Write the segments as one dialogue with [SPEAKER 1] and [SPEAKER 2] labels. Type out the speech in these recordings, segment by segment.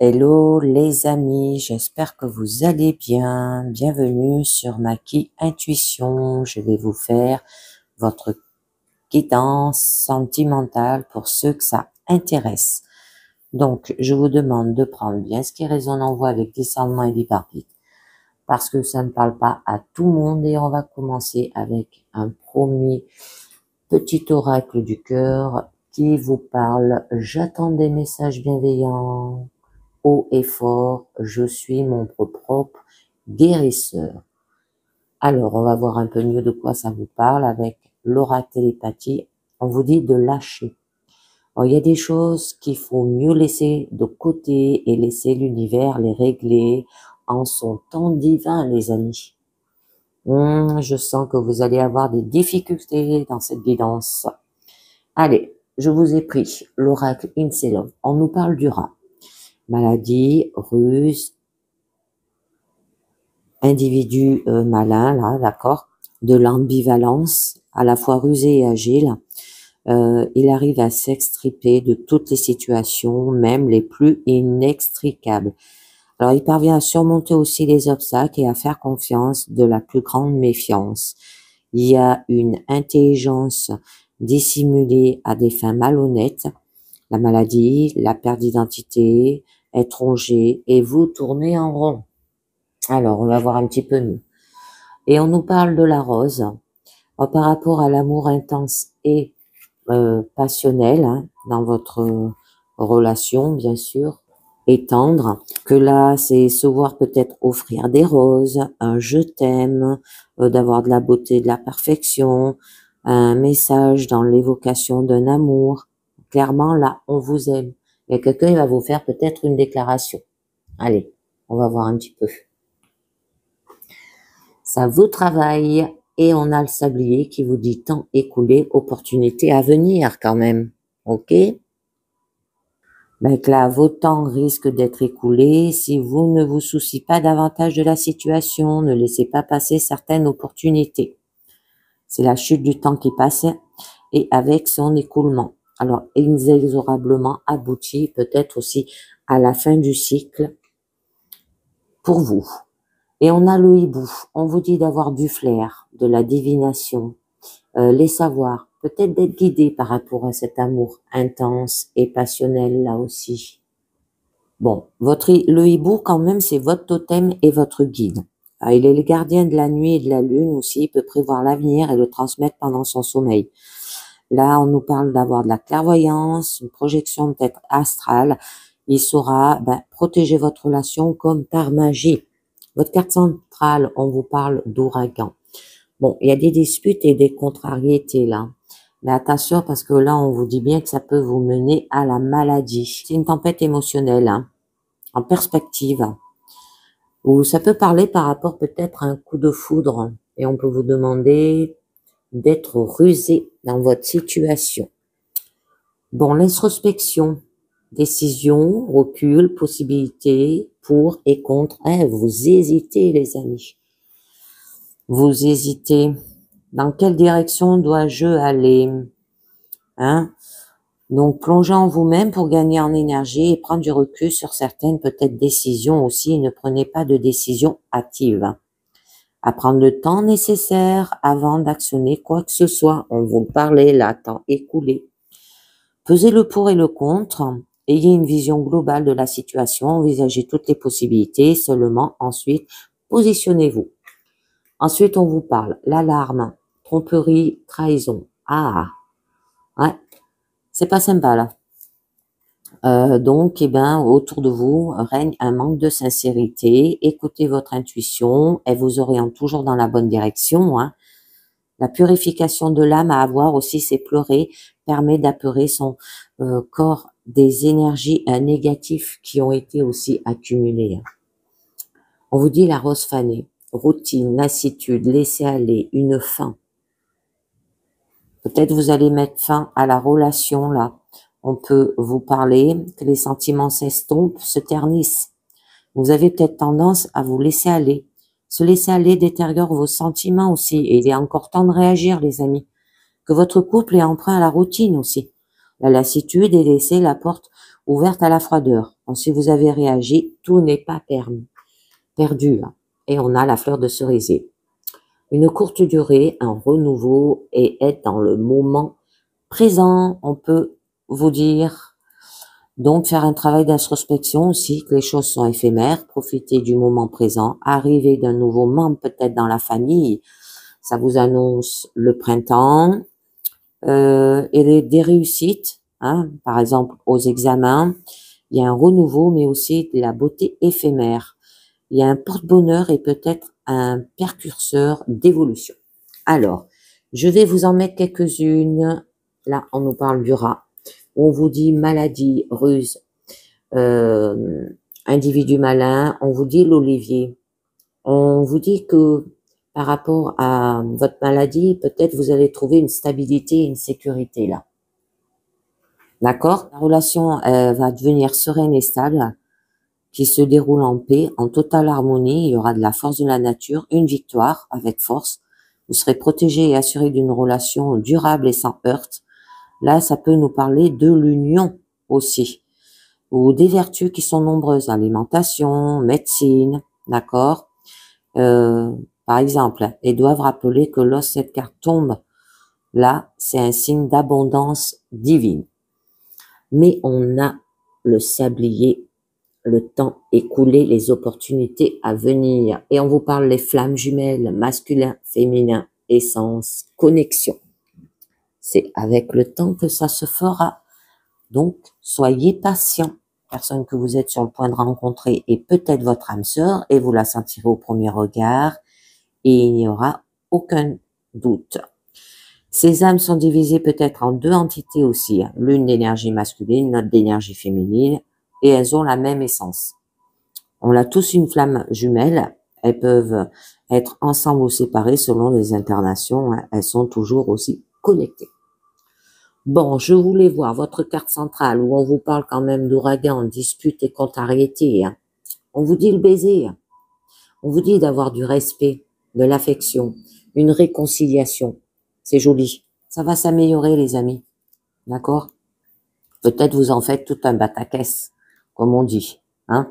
[SPEAKER 1] Hello les amis, j'espère que vous allez bien. Bienvenue sur Maki Intuition. Je vais vous faire votre guidance sentimentale pour ceux que ça intéresse. Donc, je vous demande de prendre bien ce qui résonne en vous avec discernement et bipartite, parce que ça ne parle pas à tout le monde et on va commencer avec un premier petit oracle du cœur qui vous parle. J'attends des messages bienveillants. Haut et fort, je suis mon propre guérisseur. Alors, on va voir un peu mieux de quoi ça vous parle avec l'oracle télépathie. On vous dit de lâcher. Alors, il y a des choses qu'il faut mieux laisser de côté et laisser l'univers les régler en son temps divin, les amis. Je sens que vous allez avoir des difficultés dans cette guidance. Allez, je vous ai pris l'oracle Inselov. On nous parle du rat. Maladie, ruse, individu malin, là, d'accord, de l'ambivalence, à la fois rusé et agile. Il arrive à s'extriper de toutes les situations, même les plus inextricables. Alors, il parvient à surmonter aussi les obstacles et à faire confiance de la plus grande méfiance. Il y a une intelligence dissimulée à des fins malhonnêtes. La maladie, la perte d'identité, être rongé et vous tournez en rond. Alors, on va voir un petit peu mieux. Et on nous parle de la rose par rapport à l'amour intense et passionnel dans votre relation, bien sûr, et tendre. Que là, c'est se voir peut-être offrir des roses, un je t'aime, d'avoir de la beauté, de la perfection, un message dans l'évocation d'un amour. Clairement, là, on vous aime. Il y a quelqu'un qui va vous faire peut-être une déclaration. Allez, on va voir un petit peu. Ça vous travaille et on a le sablier qui vous dit temps écoulé, opportunité à venir quand même. Ok? Donc là, vos temps risquent d'être écoulés si vous ne vous souciez pas davantage de la situation, ne laissez pas passer certaines opportunités. C'est la chute du temps qui passe et avec son écoulement. Alors, inexorablement abouti peut-être aussi à la fin du cycle pour vous. Et on a le hibou. On vous dit d'avoir du flair, de la divination, les savoirs, peut-être d'être guidé par rapport à cet amour intense et passionnel là aussi. Bon, le hibou quand même, c'est votre totem et votre guide. Alors, il est le gardien de la nuit et de la lune aussi. Il peut prévoir l'avenir et le transmettre pendant son sommeil. Là, on nous parle d'avoir de la clairvoyance, une projection peut-être astrale. Il saura protéger votre relation comme par magie. Votre carte centrale, on vous parle d'ouragan. Bon, il y a des disputes et des contrariétés là. Mais attention parce que là, on vous dit bien que ça peut vous mener à la maladie. C'est une tempête émotionnelle, en perspective. Ou ça peut parler par rapport peut-être à un coup de foudre. Et on peut vous demander d'être rusé dans votre situation. Bon, l'introspection, décision, recul, possibilité, pour et contre. Vous hésitez, les amis. Vous hésitez. Dans quelle direction dois-je aller? Donc, plongez en vous-même pour gagner en énergie et prendre du recul sur certaines peut-être décisions aussi. Et ne prenez pas de décision hâtive. À prendre le temps nécessaire avant d'actionner quoi que ce soit. On vous parlait là, temps écoulé. Pesez le pour et le contre. Ayez une vision globale de la situation. Envisagez toutes les possibilités. Seulement, ensuite, positionnez-vous. Ensuite, on vous parle l'alarme, tromperie, trahison. Ouais, c'est pas sympa là. Donc, autour de vous règne un manque de sincérité. Écoutez votre intuition, elle vous oriente toujours dans la bonne direction. La purification de l'âme à avoir aussi, c'est pleurer, permet d'apeurer son corps des énergies négatives qui ont été aussi accumulées. On vous dit la rose fanée, routine, lassitude, laisser aller, une fin. Peut-être vous allez mettre fin à la relation là. On peut vous parler que les sentiments s'estompent, se ternissent. Vous avez peut-être tendance à vous laisser aller. Se laisser aller détériore vos sentiments aussi. Et il est encore temps de réagir, les amis. Que votre couple est emprunt à la routine aussi. La lassitude est laisser la porte ouverte à la froideur. Donc, si vous avez réagi, tout n'est pas perdu. Hein. Et on a la fleur de cerisier. Une courte durée, un renouveau et être dans le moment présent, on peut vous dire. Donc, faire un travail d'introspection aussi, que les choses sont éphémères, profiter du moment présent, arriver d'un nouveau membre peut-être dans la famille, ça vous annonce le printemps, et des réussites, hein, par exemple aux examens, il y a un renouveau, mais aussi de la beauté éphémère. Il y a un porte-bonheur et peut-être un précurseur d'évolution. Alors, je vais vous en mettre quelques-unes. Là, on nous parle du rat. On vous dit maladie, ruse, individu malin. On vous dit l'olivier. On vous dit que par rapport à votre maladie, peut-être vous allez trouver une stabilité et une sécurité là. D'accord? La relation va devenir sereine et stable, qui se déroule en paix, en totale harmonie. Il y aura de la force de la nature, une victoire avec force. Vous serez protégé et assuré d'une relation durable et sans heurts. Là, ça peut nous parler de l'union aussi, ou des vertus qui sont nombreuses, alimentation, médecine, d'accord? Par exemple, ils doivent rappeler que lorsque cette carte tombe, là, c'est un signe d'abondance divine. Mais on a le sablier, le temps écoulé, les opportunités à venir. Et on vous parle les flammes jumelles, masculin, féminin, essence, connexion. C'est avec le temps que ça se fera. Donc, soyez patient. Personne que vous êtes sur le point de rencontrer est peut-être votre âme sœur et vous la sentirez au premier regard et il n'y aura aucun doute. Ces âmes sont divisées peut-être en deux entités aussi, l'une d'énergie masculine, l'autre d'énergie féminine, et elles ont la même essence. On a tous une flamme jumelle, elles peuvent être ensemble ou séparées selon les incarnations, hein. Elles sont toujours aussi connectées. Bon, je voulais voir votre carte centrale où on vous parle quand même d'ouragan, dispute et contrariété. Hein. On vous dit le baiser, hein. On vous dit d'avoir du respect, de l'affection, une réconciliation. C'est joli. Ça va s'améliorer, les amis. D'accord? Peut-être vous en faites tout un batacaisse, comme on dit. Hein?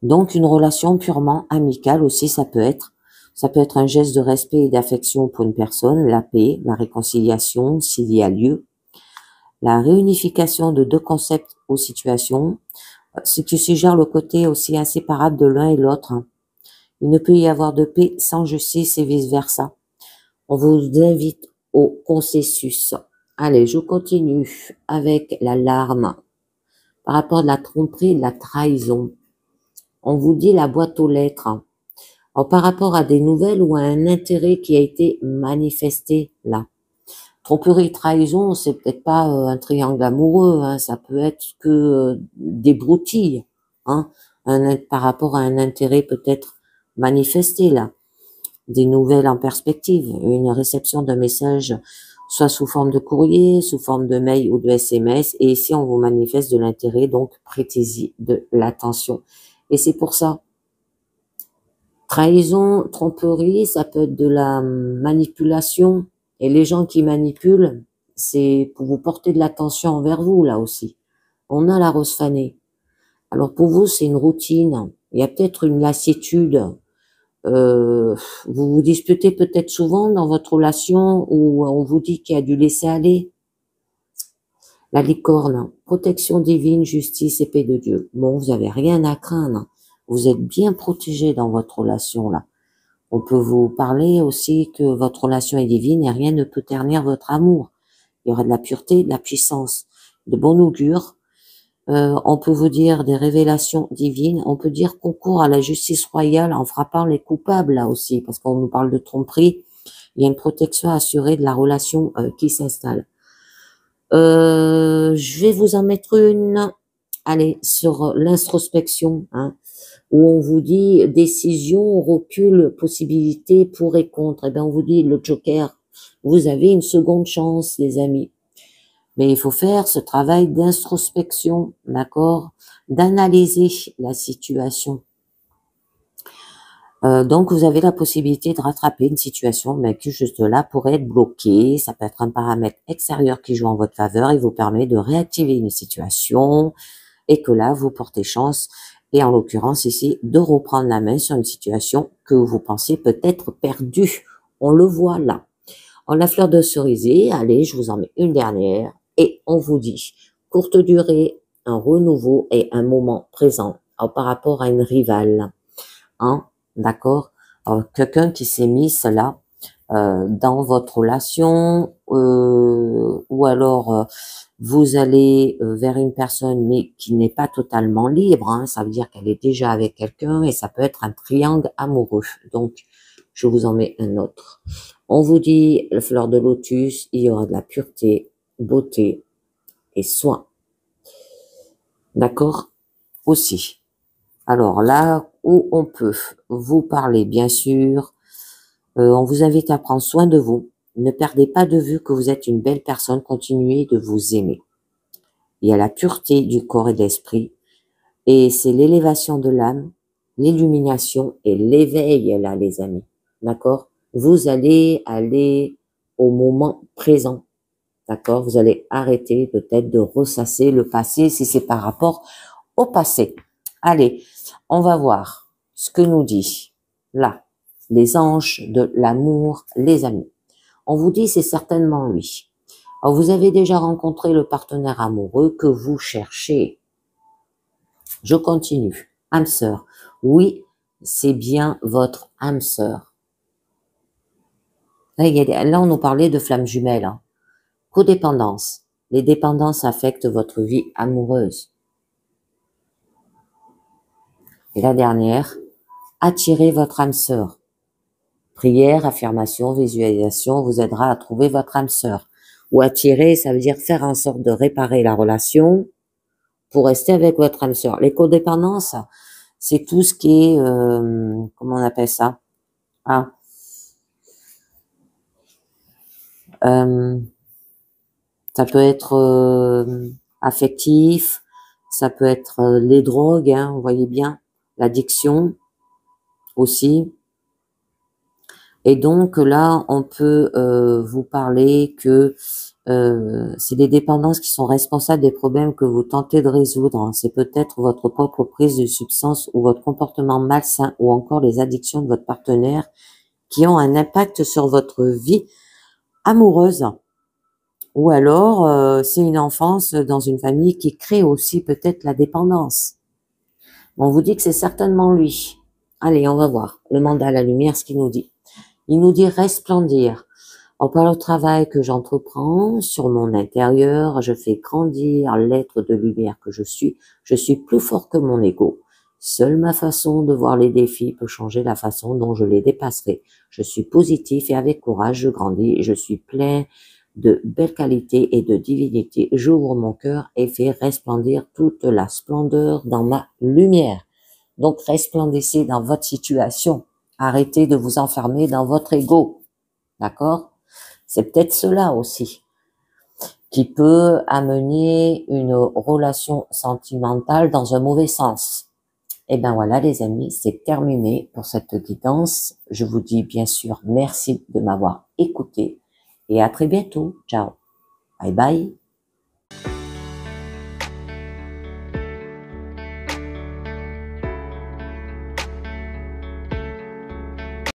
[SPEAKER 1] Donc, une relation purement amicale aussi, ça peut être. Ça peut être un geste de respect et d'affection pour une personne, la paix, la réconciliation, s'il y a lieu. La réunification de deux concepts ou situations, ce qui suggère le côté aussi inséparable de l'un et l'autre. Hein. Il ne peut y avoir de paix sans justice et vice-versa. On vous invite au consensus. Allez, je continue avec la larme. Par rapport à la tromperie, de la trahison. On vous dit la boîte aux lettres. Alors, par rapport à des nouvelles ou à un intérêt qui a été manifesté là. Tromperie, trahison, c'est peut-être pas un triangle amoureux, hein, ça peut être que des broutilles, hein, par rapport à un intérêt peut-être manifesté là. Des nouvelles en perspective, une réception d'un message, soit sous forme de courrier, sous forme de mail ou de SMS, et ici on vous manifeste de l'intérêt, donc prêtez-y de l'attention. Et c'est pour ça, trahison, tromperie, ça peut être de la manipulation, et les gens qui manipulent, c'est pour vous porter de l'attention envers vous, là aussi. On a la rose fanée. Alors pour vous, c'est une routine, il y a peut-être une lassitude. Vous vous disputez peut-être souvent dans votre relation où on vous dit qu'il y a du laisser-aller. La licorne, protection divine, justice, épée de Dieu. Bon, vous avez rien à craindre. Vous êtes bien protégé dans votre relation là. On peut vous parler aussi que votre relation est divine et rien ne peut ternir votre amour. Il y aura de la pureté, de la puissance, de bon augure. On peut vous dire des révélations divines. On peut dire qu'on court à la justice royale en frappant les coupables là aussi, parce qu'on nous parle de tromperie. Il y a une protection assurée de la relation qui s'installe. Je vais vous en mettre une. Allez, sur l'introspection, hein, où on vous dit décision, recul, possibilité, pour et contre. Eh bien, on vous dit le Joker. Vous avez une seconde chance, les amis. Mais il faut faire ce travail d'introspection, d'accord, d'analyser la situation. Donc, vous avez la possibilité de rattraper une situation, mais qui juste là pourrait être bloquée. Ça peut être un paramètre extérieur qui joue en votre faveur et vous permet de réactiver une situation, et que là, vous portez chance, et en l'occurrence ici, de reprendre la main sur une situation que vous pensiez peut-être perdue. On le voit là. En la fleur de cerisier, allez, je vous en mets une dernière, et on vous dit, courte durée, un renouveau et un moment présent par rapport à une rivale. Hein, d'accord? Quelqu'un qui s'est mis cela dans votre relation, ou alors vous allez vers une personne mais qui n'est pas totalement libre, hein, ça veut dire qu'elle est déjà avec quelqu'un et ça peut être un triangle amoureux. Donc, je vous en mets un autre. On vous dit, la fleur de lotus, il y aura de la pureté, beauté et soin. D'accord? Aussi. Alors là où on peut vous parler, bien sûr, on vous invite à prendre soin de vous. Ne perdez pas de vue que vous êtes une belle personne. Continuez de vous aimer. Il y a la pureté du corps et de l'esprit. Et c'est l'élévation de l'âme, l'illumination et l'éveil, là, les amis. D'accord? Vous allez aller au moment présent. D'accord? Vous allez arrêter peut-être de ressasser le passé si c'est par rapport au passé. Allez, on va voir ce que nous dit là les anges de l'amour, les amis. On vous dit c'est certainement lui. Alors, vous avez déjà rencontré le partenaire amoureux que vous cherchez. Je continue. Âme sœur. Oui, c'est bien votre âme sœur. Là, on nous parlait de flammes jumelles. Hein. Codépendance. Les dépendances affectent votre vie amoureuse. Et la dernière, attirez votre âme sœur. Prière, affirmation, visualisation vous aidera à trouver votre âme sœur. Ou attirer, ça veut dire faire en sorte de réparer la relation pour rester avec votre âme sœur. Les codépendances, c'est tout ce qui est, comment on appelle ça? Ah, ça peut être affectif, ça peut être les drogues, hein, vous voyez bien, l'addiction aussi. Et donc là, on peut vous parler que c'est des dépendances qui sont responsables des problèmes que vous tentez de résoudre. Hein. C'est peut-être votre propre prise de substance ou votre comportement malsain ou encore les addictions de votre partenaire qui ont un impact sur votre vie amoureuse. Ou alors, c'est une enfance dans une famille qui crée aussi peut-être la dépendance. On vous dit que c'est certainement lui. Allez, on va voir. Le mandat à la lumière, ce qu'il nous dit. Il nous dit resplendir. Par le travail que j'entreprends sur mon intérieur, je fais grandir l'être de lumière que je suis. Je suis plus fort que mon ego. Seule ma façon de voir les défis peut changer la façon dont je les dépasserai. Je suis positif et avec courage, je grandis. Je suis plein de belles qualités et de divinité. J'ouvre mon cœur et fais resplendir toute la splendeur dans ma lumière. Donc, resplendissez dans votre situation. Arrêtez de vous enfermer dans votre ego. D'accord? C'est peut-être cela aussi qui peut amener une relation sentimentale dans un mauvais sens. Et ben voilà les amis, c'est terminé pour cette guidance. Je vous dis bien sûr merci de m'avoir écouté et à très bientôt. Ciao. Bye bye.